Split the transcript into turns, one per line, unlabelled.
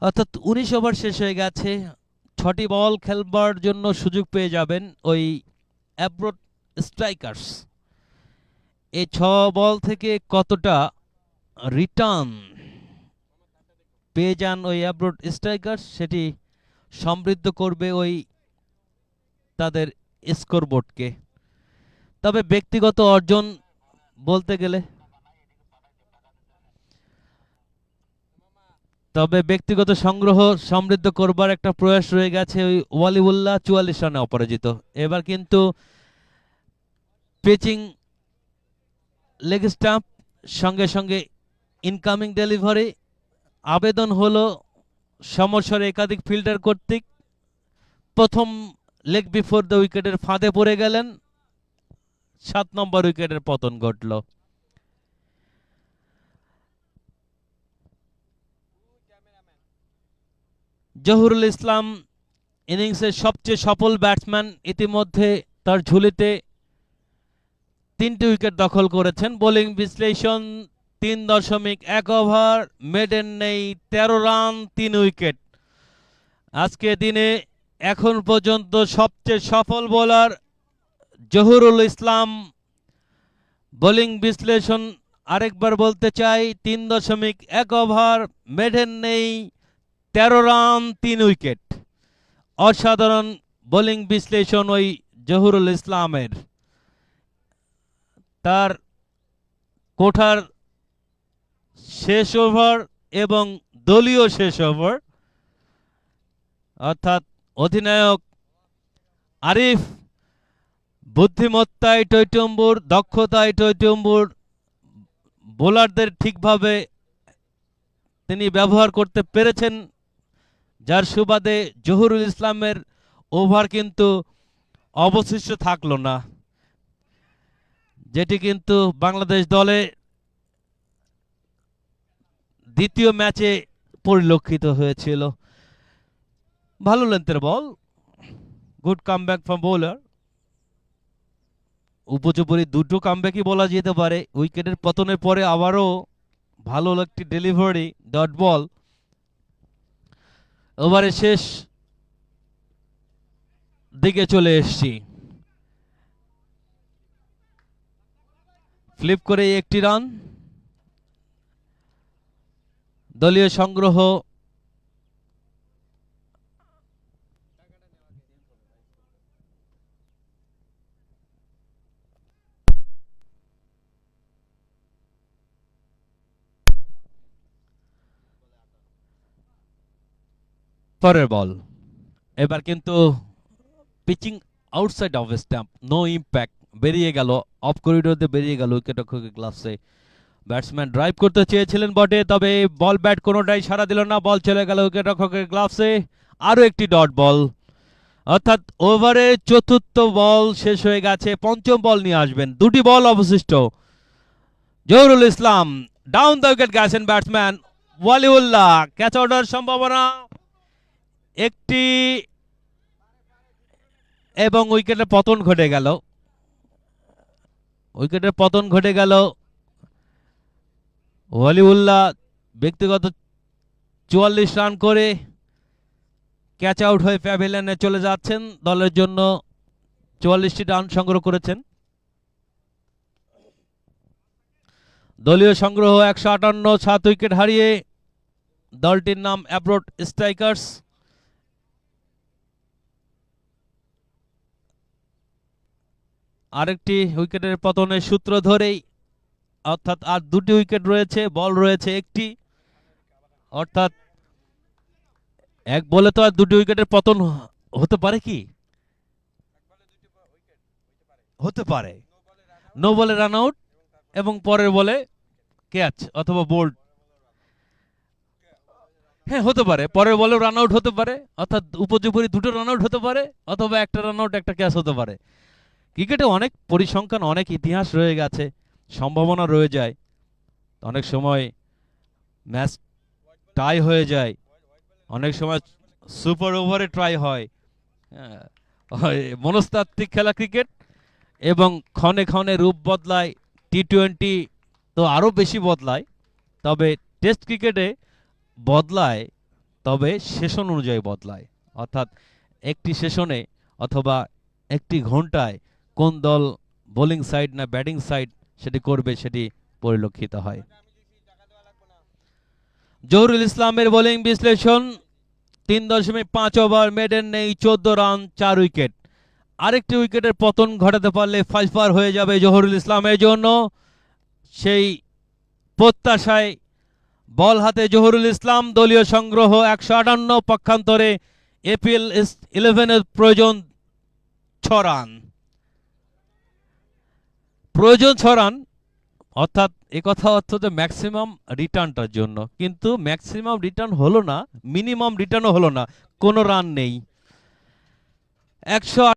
অর্থাৎ ১৯ ওভার শেষ হয়ে গেছে, ৬টি বল খেলবার জন্য সুযোগ পেয়ে যাবেন ওই অ্যাব্রোড স্ট্রাইকার্স। এই ৬ বল থেকে কতটা রিটার্ন পেয়ে যান ওই অ্যাব্রোড স্ট্রাইকার্স, সেটি সমৃদ্ধ করবে ওই তাদের স্কোরবোর্ডকে। তবে ব্যক্তিগত অর্জন বলতে গেলে ব্যক্তিগত সংগ্রহ সমৃদ্ধ করবার একটা প্রয়াস রয়ে গেছে ওই ওয়ালিউল্লাহ ৪৪ রানে অপরাজিত। এবার কিন্তু পিচিং লেগ স্টাম্প, সঙ্গে সঙ্গে ইনকামিং ডেলিভারি, আবেদন হলো সমস্বরে একাধিক ফিল্ডার কর্তৃক। প্রথম লেগ বিফোর দ্য উইকেটের ফাঁদে পড়ে গেলেন, ৭ নম্বর উইকেটের পতন ঘটল। জহুরুল ইসলাম ইনিংসের সবচেয়ে সফল ব্যাটসম্যান, ইতিমধ্যে তার ঝুলিতে ৩টি উইকেট দখল করেছেন। বোলিং বিশ্লেষণ: ৩.১ ওভার, মেডেন নেই, ১৩ রান, ৩ উইকেট। আজকে দিনে এখন পর্যন্ত সবচেয়ে সফল বোলার জহুরুল ইসলাম। বোলিং বিশ্লেষণ আরেকবার বলতে চাই: ৩.১ ওভার, মেডেন নেই, ১৩ রান, ৩ উইকেট। অসাধারণ বোলিং বিশ্লেষণ ওই জহুরুল ইসলামের। তার কোঠার শেষ ওভার এবং দলীয় শেষ ওভার, অর্থাৎ অধিনায়ক আরিফ বুদ্ধিমত্তায় টইটম্বুর, দক্ষতায় টইটম্বুর, বোলারদের ঠিকভাবে তিনি ব্যবহার করতে পেরেছেন, যার সুবাদে জহুরুল ইসলামের ওভার কিন্তু অবশিষ্ট থাকলো না, যেটি কিন্তু বাংলাদেশ দলে দ্বিতীয় ম্যাচে পরিলক্ষিত হয়েছিল। ভালো লেন্থের বল, গুড কামব্যাক ফ্রম বোলার। উপচুপরি দুটো কামব্যাকই বলা যেতে পারে। উইকেটের পতনের পরে আবারও ভালো একটি ডেলিভারি, ডট বল। ওভারের শেষ দিকে চলে এসছি, ফ্লিপ করে একটি রান। দলীয় সংগ্রহ পরের বল। এবার কিন্তু pitching outside off stump, no impact, বেরিয়ে গেল, অফ করিডোর দিয়ে বেরিয়ে গেল উইকেটরক্ষকের গ্লাভসে। ব্যাটসম্যান ড্রাইভ করতে চেয়েছিলেন বটে, তবে বল ব্যাট কোনোটাই সাড়া দিল না, বল চলে গেল উইকেটরক্ষকের গ্লাভসে। আরও একটি ডট বল, অর্থাৎ ওভারে চতুর্থ বল শেষ হয়ে গেছে, পঞ্চম বল নিয়ে আসবেন, 2টি বল অবশিষ্ট। Zahurul Islam down the wicket গেছেন ব্যাটসম্যান ওয়ালিউল্লাহ, ক্যাচ আউটের সম্ভাবনা একটি, এবং উইকেটের পতন ঘটে গেল। উইকেটের পতন ঘটে গেল। ওয়ালিউল্লাহ ব্যক্তিগত ৪৪ রান করে ক্যাচ আউট হয়ে প্যাভিলিয়নে চলে যাচ্ছেন। দলের জন্য ৪৪টি রান সংগ্রহ করেছেন। দলীয় সংগ্রহ ১৫৮, ৭ উইকেট হারিয়ে দলটির নাম অ্যাব্রোড স্ট্রাইকার্স। আরেকটি উইকেটের পতনের সূত্র ধরেই, অর্থাৎ আর 2টি উইকেট রয়েছে, বল রয়েছে একটি, অর্থাৎ এক বলে তো আর 2টি উইকেটের পতন হতে পারে কি? হতে পারে। নো বলে রান আউট এবং পরের বলে ক্যাচ অথবা বোল্ড। হ্যাঁ, হতে পারে, পরের বলে রান আউট হতে পারে, অর্থাৎ উপযোগী 2টো রান আউট হতে পারে, অথবা একটা রান আউট একটা ক্যাচ হতে পারে। ক্রিকেটে অনেক পরিসংখ্যান, অনেক ইতিহাস রয়ে গেছে, সম্ভাবনা রয়ে যায়। অনেক সময় ম্যাচ টাই হয়ে যায়, অনেক সময় সুপার ওভারে ট্রাই হয়। মনস্তাত্ত্বিক খেলা ক্রিকেট, এবং ক্ষণে ক্ষণে রূপ বদলায়। টি-20 তো আরও বেশি বদলায়, তবে টেস্ট ক্রিকেটে বদলায় তবে সেশন অনুযায়ী বদলায়, অর্থাৎ একটি সেশনে অথবা একটি ঘন্টায় কোন দল বোলিং সাইড না ব্যাটিং সাইড সেটি করবে সেটি পরিলক্ষিত হয়। জহুরুল ইসলামের বোলিং বিশ্লেষণ: 3.5 ওভার, মেডেন নেই, 14 রান, 4 উইকেট। আরেকটি উইকেটের পতন ঘটাতে পারলে 5 পার হয়ে যাবে জহুরুল ইসলামের জন্য। সেই প্রত্যাশায় বল হাতে জহুরুল ইসলাম। দলীয় সংগ্রহ 158, পক্ষান্তরে এপিএল 11-এর প্রয়োজন 6 রান। প্রয়োজন 6 রান, অর্থাৎ একথা অর্থ যে ম্যাক্সিমাম রিটার্নটার জন্য, কিন্তু ম্যাক্সিমাম রিটার্ন হলো না, মিনিমাম রিটার্নও হলো না, কোনো রান নেই। 108